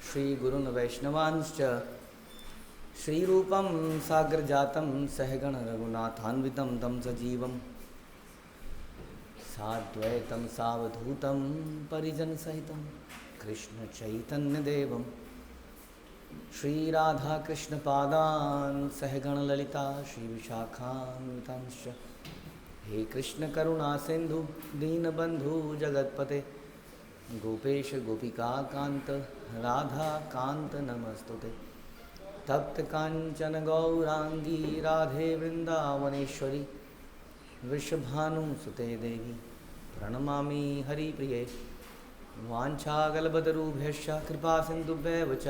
श्रीगुरुन् वैष्णवांश्च श्रीरूपं साग्रजातं सहगण रघुनाथान्वितं तं सजीवं साद्वैतं सावधूतं परिजनसहितं कृष्णचैतन्यदेवं श्रीराधाकृष्णपादान् सहगणललिता श्रीविशाखान्वितांश्च हे कृष्ण करुणा सिंधु दीनबंधु जगतपते गोपेश गोपिका कांत राधा कांत नमस्तुते तप्त कांचन गौरांगी राधे वृंदावनेश्वरी वृषभानुसुते देवी प्रणमामि हरिप्रिये वाञ्छाकल्पतरुभ्यश्च कृपा सिन्धुभ्येव च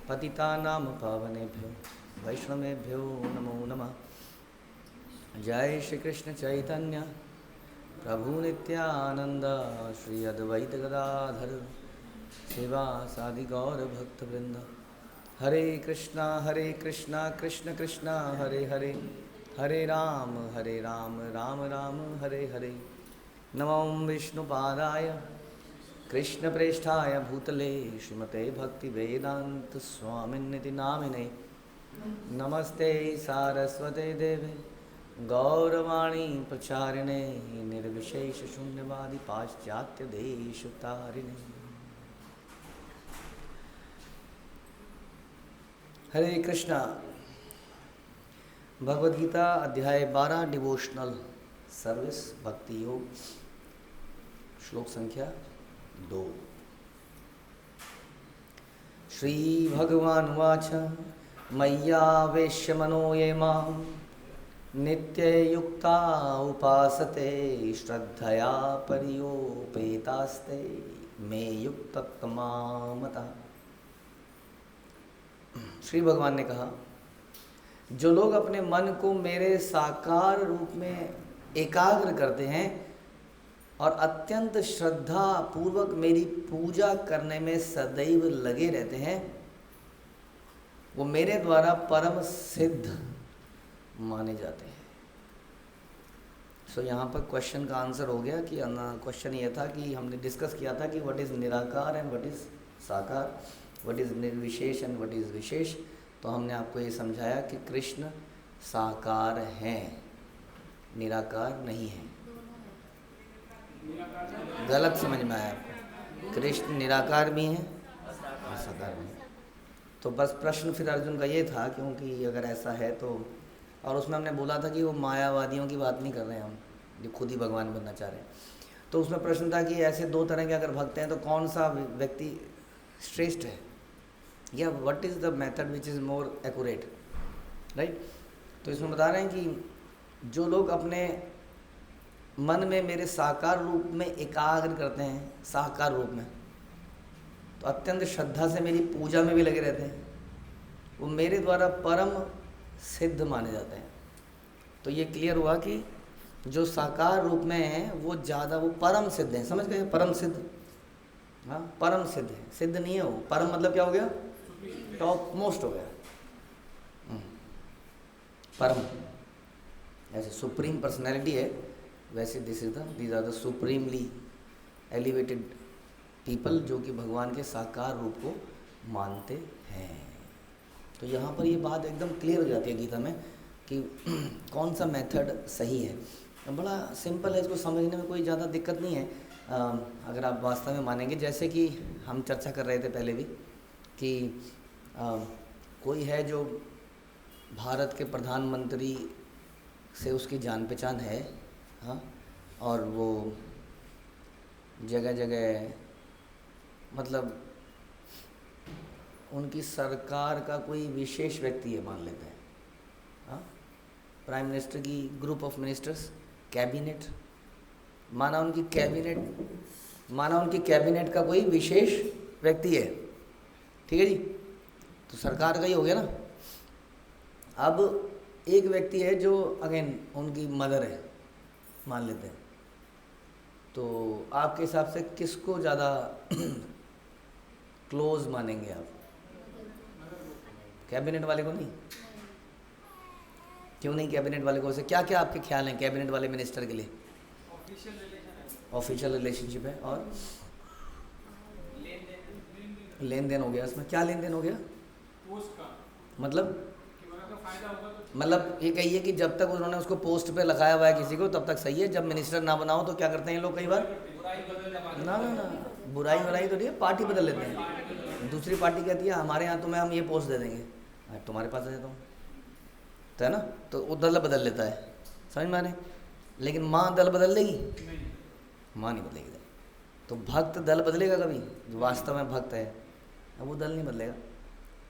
पतितानां पावनेभ्यो वैष्णवेभ्यो नमो नमः। जय श्री कृष्ण चैतन्य प्रभु नित्यानंद श्री अद्वैत गदाधर शिवासादि गौर भक्तवृंद हरे कृष्णा कृष्ण कृष्णा हरे हरे हरे राम राम राम हरे हरे। नमो विष्णुपादाय कृष्णप्रेष्ठाय भूतले श्रीमते भक्तिवेदांत स्वामिन्निति नामिने नमस्ते सारस्वते देवे गौरवाणी प्रचारिणे निर्विशेष शून्यवादी पाश्चात्य देशतारिणे। हरे कृष्णा। भगवद गीता अध्याय 12 डिवोशनल सर्विस भक्ति योग श्लोक संख्या 2। श्री भगवान उवाच मय्यावेश्य मनो ये मां नित्ययुक्ता उपासते श्रद्धया पर्योपेतास्ते मे युक्ततमा मतः। श्री भगवान ने कहा, जो लोग अपने मन को मेरे साकार रूप में एकाग्र करते हैं और अत्यंत श्रद्धा पूर्वक मेरी पूजा करने में सदैव लगे रहते हैं, वो मेरे द्वारा परम सिद्ध माने जाते हैं। सो यहाँ पर क्वेश्चन का आंसर हो गया कि क्वेश्चन ये था कि हमने डिस्कस किया था कि व्हाट इज़ निराकार एंड व्हाट इज़ साकार, व्हाट इज़ निर्विशेष एंड व्हाट इज़ विशेष। तो हमने आपको ये समझाया कि कृष्ण साकार हैं, निराकार नहीं है। गलत समझ में आया आपको, कृष्ण निराकार भी हैं और साकार भी हैं। तो बस प्रश्न फिर अर्जुन का ये था, क्योंकि अगर ऐसा है तो, और उसमें हमने बोला था कि वो मायावादियों की बात नहीं कर रहे हैं हम, जो खुद ही भगवान बनना चाह रहे हैं। तो उसमें प्रश्न था कि ऐसे दो तरह के अगर भक्त हैं तो कौन सा व्यक्ति श्रेष्ठ है, या what is the method which is more accurate, right. तो इसमें बता रहे हैं कि जो लोग अपने मन में मेरे साकार रूप में एकाग्र करते हैं, साकार रूप में, तो अत्यंत श्रद्धा से मेरी पूजा में भी लगे रहते हैं, वो मेरे द्वारा परम सिद्ध माने जाते हैं। तो ये क्लियर हुआ कि जो साकार रूप में है वो ज़्यादा, वो परम सिद्ध है। समझ गए, परम सिद्ध, हाँ परम सिद्ध है, सिद्ध नहीं है वो। परम मतलब क्या हो गया, टॉप मोस्ट हो गया। परम ऐसे सुप्रीम पर्सनैलिटी है, वैसे these are the supremely elevated people जो कि भगवान के साकार रूप को मानते हैं। तो यहाँ पर ये बात एकदम क्लियर हो जाती है गीता में कि कौन सा मेथड सही है। बड़ा सिंपल है, इसको समझने में कोई ज़्यादा दिक्कत नहीं है अगर आप वास्तव में मानेंगे। जैसे कि हम चर्चा कर रहे थे पहले भी कि कोई है जो भारत के प्रधानमंत्री से उसकी जान पहचान है, हाँ, और वो जगह जगह मतलब उनकी सरकार का कोई विशेष व्यक्ति है मान लेते हैं, हाँ, प्राइम मिनिस्टर की ग्रुप ऑफ मिनिस्टर्स, कैबिनेट, माना उनकी कैबिनेट का कोई विशेष व्यक्ति है, ठीक है जी, तो सरकार का ही हो गया ना। अब एक व्यक्ति है जो अगेन उनकी मदर है मान लेते हैं, तो आपके हिसाब से किसको ज़्यादा क्लोज मानेंगे आप? कैबिनेट वाले को नहीं? क्यों नहीं कैबिनेट वाले को? से क्या क्या आपके ख्याल हैं कैबिनेट वाले मिनिस्टर के लिए? ऑफिशियल रिलेशनशिप है और लेन देन हो गया इसमें, क्या लेन देन हो गया? पोस्ट का मतलब कि अगर फायदा होगा तो मतलब ये कहिए कि जब तक उन्होंने उसको पोस्ट पे लगाया हुआ है किसी को तब तक सही है, जब मिनिस्टर ना बनाओ तो क्या करते हैं ये लोग कई बार? ना ना ना, बुराई वराई तो नहीं है, पार्टी बदल लेते हैं। दूसरी पार्टी कहती है हमारे यहाँ तुम्हें हम ये पोस्ट दे देंगे, तुम्हारे पास दे देता हूँ, तो है ना, तो वो दल बदल लेता है, समझ में आ रहे? लेकिन माँ दल बदल देगी? नहीं। माँ नहीं बदलेगी दल। तो भक्त दल बदलेगा कभी? जो वास्तव में भक्त है अब वो दल नहीं बदलेगा।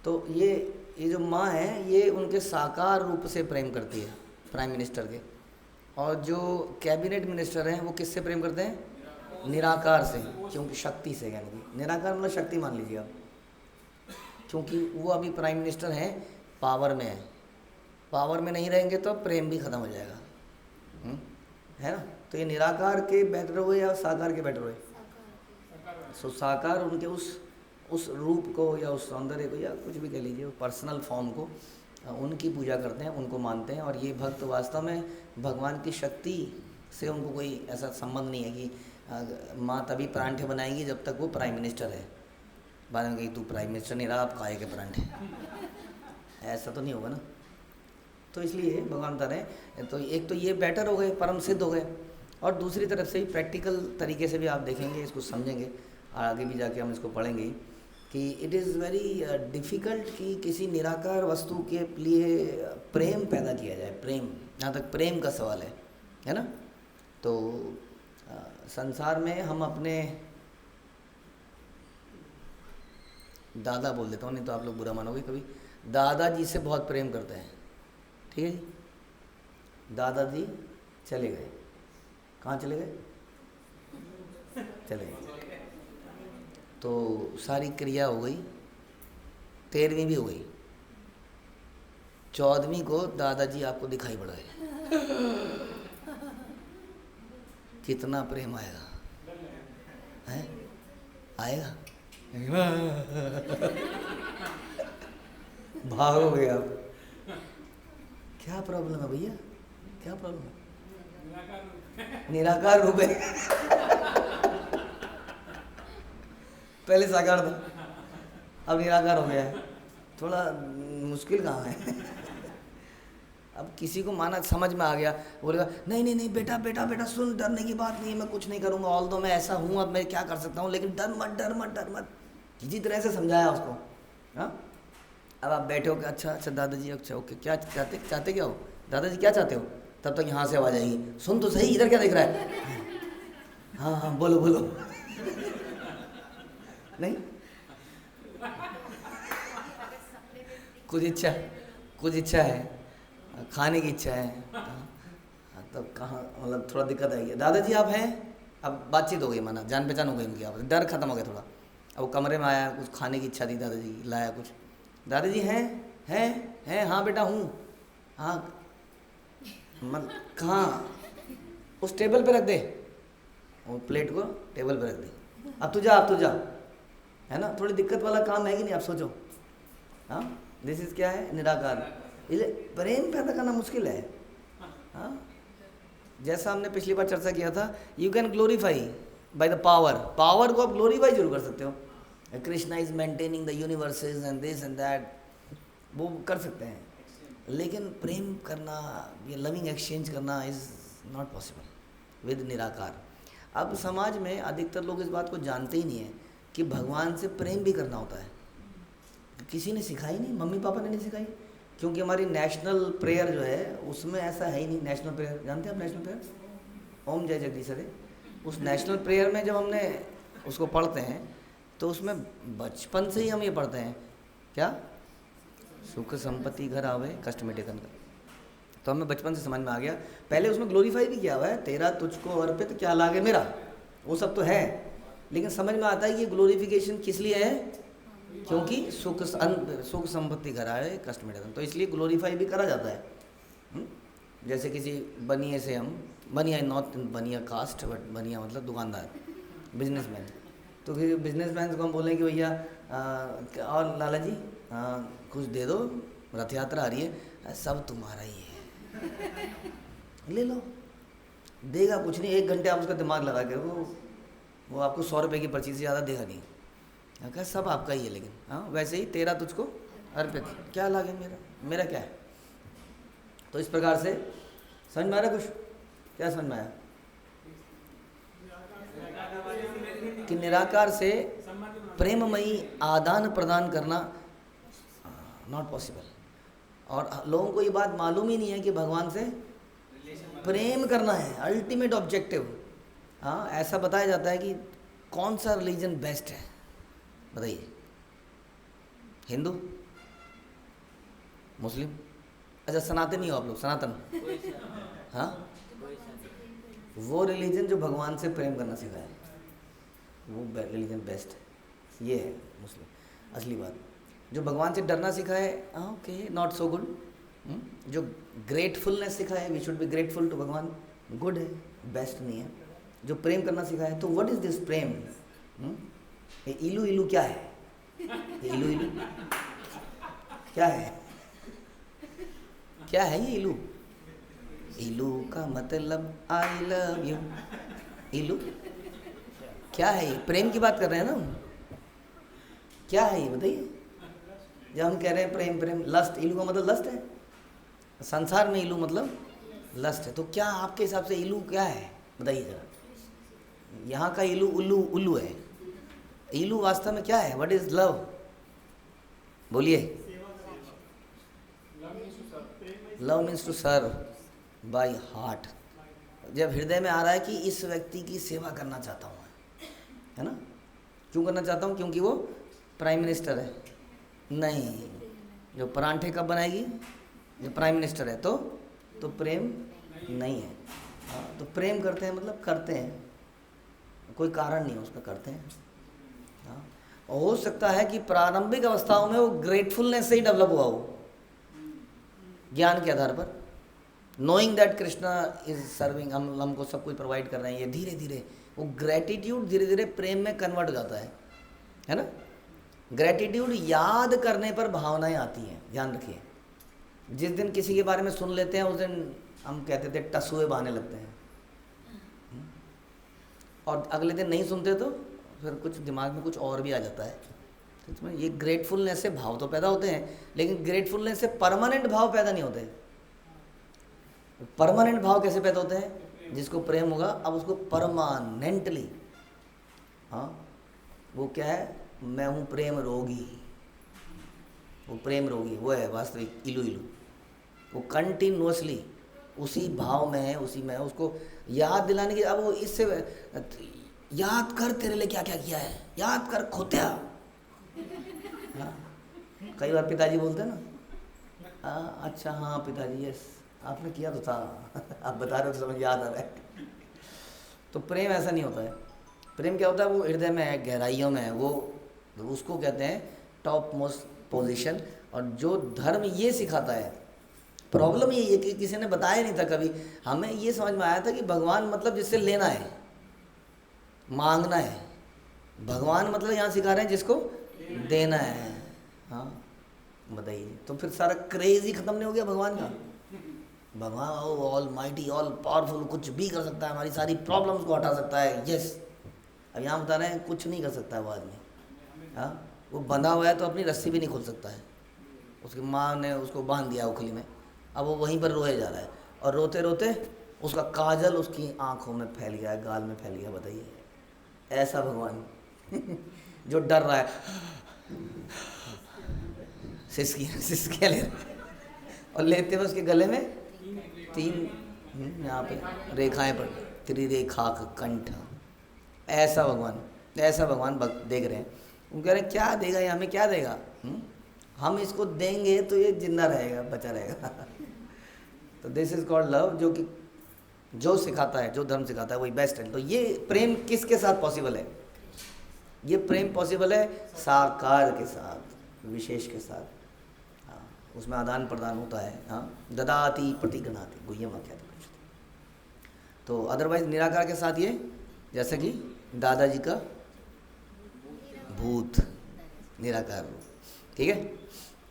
तो ये जो माँ है ये उनके साकार रूप से प्रेम करती है, प्राइम मिनिस्टर के। और जो कैबिनेट मिनिस्टर हैं वो किससे प्रेम करते हैं? निराकार से, क्योंकि शक्ति से, यानी कि निराकार मतलब शक्ति मान लीजिए आप, क्योंकि वो अभी प्राइम मिनिस्टर हैं, पावर में है। पावर में नहीं रहेंगे तो प्रेम भी खत्म हो जाएगा, है ना? तो ये निराकार के बेटर हुए या साकार के बेटर हुए? सो साकार उनके उस रूप को या उस सौंदर्य को या कुछ भी कह लीजिए, पर्सनल फॉर्म को, उनकी पूजा करते हैं, उनको मानते हैं। और ये भक्त वास्तव में भगवान की शक्ति से उनको कोई ऐसा संबंध नहीं है कि माँ तभी परांठे बनाएगी जब तक वो प्राइम मिनिस्टर है, बाद में कही तू प्राइम मिनिस्टर नहीं रहा, आप खाए के परांठे, ऐसा तो नहीं होगा ना। तो इसलिए भगवान बता रहे हैं, तो एक तो ये बेटर हो गए, परम सिद्ध हो गए, और दूसरी तरफ से ही प्रैक्टिकल तरीके से भी आप देखेंगे, इसको समझेंगे, और आगे भी जाके हम इसको पढ़ेंगे कि इट इज़ वेरी डिफ़िकल्ट कि किसी निराकार वस्तु के लिए प्रेम पैदा किया जाए। प्रेम, जहाँ तक प्रेम का सवाल है ना? तो संसार में हम अपने दादा बोल देता हूँ, नहीं तो आप लोग बुरा मानोगे कभी, दादाजी से बहुत प्रेम करते हैं, ठीक है जी? दादाजी चले गए, कहाँ चले गए? चले गए, तो सारी क्रिया हो गई, 13वीं भी हो गई, 14वीं को दादाजी आपको दिखाई पड़ गए, कितना प्रेम आएगा? हैं? आएगा? भागोगे आप। क्या प्रॉब्लम है भैया, क्या प्रॉब्लम है? निराकार रूप है। पहले साकार था, अब निराकार हो गया है, थोड़ा मुश्किल कहाँ है? अब किसी को माना समझ में आ गया, बोलेगा नहीं नहीं नहीं बेटा बेटा बेटा सुन, डरने की बात नहीं है, मैं कुछ नहीं करूँगा, ऑल दो मैं ऐसा हूँ, अब मैं क्या कर सकता हूँ, लेकिन डर मत डर मत डर मत, जिस तरह से समझाया उसको। हाँ, अब आप बैठे हो कि अच्छा अच्छा दादाजी, अच्छा ओके, क्या चाहते क्या हो दादाजी, क्या चाहते हो? तब तक यहाँ से आवाज़ आएगी, सुन तो सही, इधर क्या देख रहा है? हाँ हाँ बोलो बोलो। नहीं, कुछ इच्छा है, खाने की इच्छा है, तब कहाँ मतलब थोड़ा दिक्कत आएगी। दादाजी आप हैं, अब बातचीत हो गई, माना जान पहचान हो गई उनकी, आप डर खत्म हो गया थोड़ा। अब वो कमरे में आया, कुछ खाने की इच्छा थी, दादाजी लाया कुछ, दादाजी हैं हाँ बेटा हूँ, हाँ मतलब कहाँ? उस टेबल पे रख दे, वो प्लेट को टेबल पे रख दे, अब तू जा, है ना? थोड़ी दिक्कत वाला काम है कि नहीं, आप सोचो। हाँ, दिस इज क्या है? निराकार। इसलिए प्रेम पैदा करना मुश्किल है। हाँ, जैसा हमने पिछली बार चर्चा किया था, you can glorify by the power को आप ग्लोरीफाई जरूर कर सकते हो। Krishna is maintaining the universes and this and that, वो कर सकते हैं, लेकिन प्रेम करना, ये लविंग एक्सचेंज करना इज़ नॉट पॉसिबल विद निराकार। अब समाज में अधिकतर लोग इस बात को जानते ही नहीं है कि भगवान से प्रेम भी करना होता है। किसी ने सिखाई नहीं, मम्मी पापा ने नहीं सिखाई, क्योंकि हमारी नेशनल प्रेयर जो है उसमें ऐसा है ही नहीं। नेशनल प्रेयर जानते हैं आप? नेशनल प्रेयर, ओम जय जगदीश हरे। उस नेशनल प्रेयर में जब हमने उसको पढ़ते हैं तो उसमें बचपन से ही हम ये पढ़ते हैं, क्या? सुख संपत्ति घर आवे कष्ट मिटे कन का। तो हमें बचपन से समझ में आ गया। पहले उसमें ग्लोरीफाई भी किया हुआ है, तेरा तुझको अर्पित क्या लागे मेरा, वो सब तो है, लेकिन समझ में आता है कि ग्लोरिफिकेशन किस लिए है, क्योंकि सुख संपत्ति घर आए कष्ट मिटे। तो इसलिए ग्लोरीफाई भी करा जाता है। जैसे किसी बनिए से हम, बनिया नॉट बनिया कास्ट, बट बनिया मतलब दुकानदार, बिजनेसमैन, तो फिर बिजनेसमैन को हम बोलें कि भैया और लाला जी कुछ दे दो, रथ यात्रा आ रही है, सब तुम्हारा ही है, ले लो। देगा कुछ नहीं, 1 घंटे आप उसका दिमाग लगा के, वो आपको 100 रुपये की पर्ची से ज़्यादा देगा नहीं, कहा सब आपका ही है, लेकिन हाँ वैसे ही तेरा तुझको अर्पित, क्या लागे मेरा, मेरा क्या है। तो इस प्रकार से समझ में आ रहा कुछ, क्या समझ में आया कि निराकार से प्रेममयी आदान प्रदान करना नॉट पॉसिबल। और लोगों को ये बात मालूम ही नहीं है कि भगवान से प्रेम करना है अल्टीमेट ऑब्जेक्टिव। हाँ, ऐसा बताया जाता है कि कौन सा रिलीजन बेस्ट है बताइए, हिंदू, मुस्लिम, अच्छा सनातनी हो आप लोग, सनातन, हाँ, वो रिलीजन जो भगवान से प्रेम करना सिखाए वो रिलीजन बेस्ट है, ये है मुस्लिम। असली बात जो भगवान से डरना सिखाए, हाँ ओके, नॉट सो गुड। जो ग्रेटफुलनेस सिखाए, we should be grateful to भगवान, गुड है, बेस्ट नहीं है। जो प्रेम करना सिखाए, तो व्हाट इज दिस प्रेम? ये इलू इलू क्या है? ये इलू इलू क्या है? क्या है ये इलू? इलू का मतलब आई लव यू। इलू क्या है? ये प्रेम की बात कर रहे हैं ना हम, क्या है ये बताइए। जब हम कह रहे हैं प्रेम प्रेम, लस्ट, इलू का मतलब लस्ट है, संसार में इलू मतलब लस्ट है। तो क्या आपके हिसाब से इलू क्या है बताइए जरा। यहाँ का इलू उल्लू उल्लू है, इलू वास्तव में क्या है? What is love? बोलिए। Love means to serve by heart. जब हृदय में आ रहा है कि इस व्यक्ति की सेवा करना चाहता हूँ, है ना, क्यों करना चाहता हूँ? क्योंकि वो प्राइम मिनिस्टर है। नहीं, जो परांठे कब बनाएगी? जो प्राइम मिनिस्टर है। तो प्रेम नहीं है। हाँ, तो प्रेम करते हैं मतलब करते हैं, कोई कारण नहीं है उसका, करते हैं। हाँ, हो सकता है कि प्रारंभिक अवस्थाओं में वो ग्रेटफुलनेस से ही डेवलप हुआ हो, ज्ञान के आधार पर, knowing that Krishna is serving, हमको सब कुछ प्रोवाइड कर रहे हैं। ये धीरे धीरे वो ग्रेटिट्यूड धीरे धीरे प्रेम में कन्वर्ट हो जाता है ना। ग्रेटिट्यूड याद करने पर भावनाएं आती हैं, ध्यान रखिए। जिस दिन किसी के बारे में सुन लेते हैं उस दिन हम कहते थे टसुए बहाने लगते हैं, और अगले दिन नहीं सुनते तो फिर कुछ दिमाग में कुछ और भी आ जाता है। तो ये ग्रेटफुलनेस से भाव तो पैदा होते हैं, लेकिन ग्रेटफुलनेस से परमानेंट भाव पैदा नहीं होते। परमानेंट भाव कैसे पैदा होते हैं? जिसको प्रेम होगा अब उसको परमानेंटली, हाँ, वो क्या है? मैं हूँ प्रेम रोगी, वो प्रेम रोगी वो है वास्तविक इलू इलू। वो कंटिन्यूअसली उसी भाव में है, उसी में है। उसको याद दिलाने की, अब वो इससे याद कर तेरे लिए क्या क्या किया है, याद कर खोत्या। हाँ, कई बार पिताजी बोलते हैं ना, अच्छा हाँ पिताजी, यस आपने किया तो था, आप बता रहे हो तो समझ याद आ रहा है। तो प्रेम ऐसा नहीं होता है। प्रेम क्या होता है? वो हृदय में है, गहराइयों में है, वो उसको कहते हैं टॉप मोस्ट पोजीशन। और जो धर्म ये सिखाता है, प्रॉब्लम ये है कि किसी ने बताया नहीं था कभी, हमें ये समझ में आया था कि भगवान मतलब जिससे लेना है, मांगना है। भगवान मतलब यहाँ सिखा रहे हैं जिसको देना है। हाँ बताइए, तो फिर सारा क्रेज ही खत्म नहीं हो गया भगवान का? भगवान ऑल माइटी, ऑल पावरफुल, कुछ भी कर सकता है, हमारी सारी प्रॉब्लम्स को हटा सकता है। यस, अब यहाँ बता रहे हैं कुछ नहीं कर सकता है वो आदमी। हाँ, वो बंधा हुआ है तो अपनी रस्सी भी नहीं खोल सकता है। उसकी माँ ने उसको बांध दिया उखली में, अब वो वहीं पर रोए जा रहा है, और रोते रोते उसका काजल उसकी आँखों में फैल गया, गाल में फैल गया। बताइए, ऐसा भगवान जो डर रहा है, सिसकियाँ ले रहा है, और लेते हुए उसके गले में 3 यहाँ पे रेखाएं पड़, त्रिरेखा कंठ। ऐसा भगवान, ऐसा भगवान देख रहे हैं। वो कह रहे हैं क्या देगा ये हमें, क्या देगा? हम इसको देंगे तो ये जिंदा रहेगा, बचा रहेगा। तो दिस इज कॉल्ड लव, जो कि जो सिखाता है, जो धर्म सिखाता है वही बेस्ट है। तो ये प्रेम किसके साथ पॉसिबल है? ये प्रेम पॉसिबल है साकार के साथ, विशेष के साथ। हाँ, उसमें आदान प्रदान होता है। हाँ, ददाति प्रतिगृह्णाति गुह्यम आख्याति। तो अदरवाइज निराकार के साथ ये, जैसे कि दादाजी का भूत, निराकार रूप। ठीक है,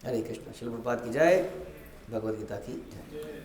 हरे कृष्ण। श्रील प्रभुपाद की जय, भगवद गीता की जय।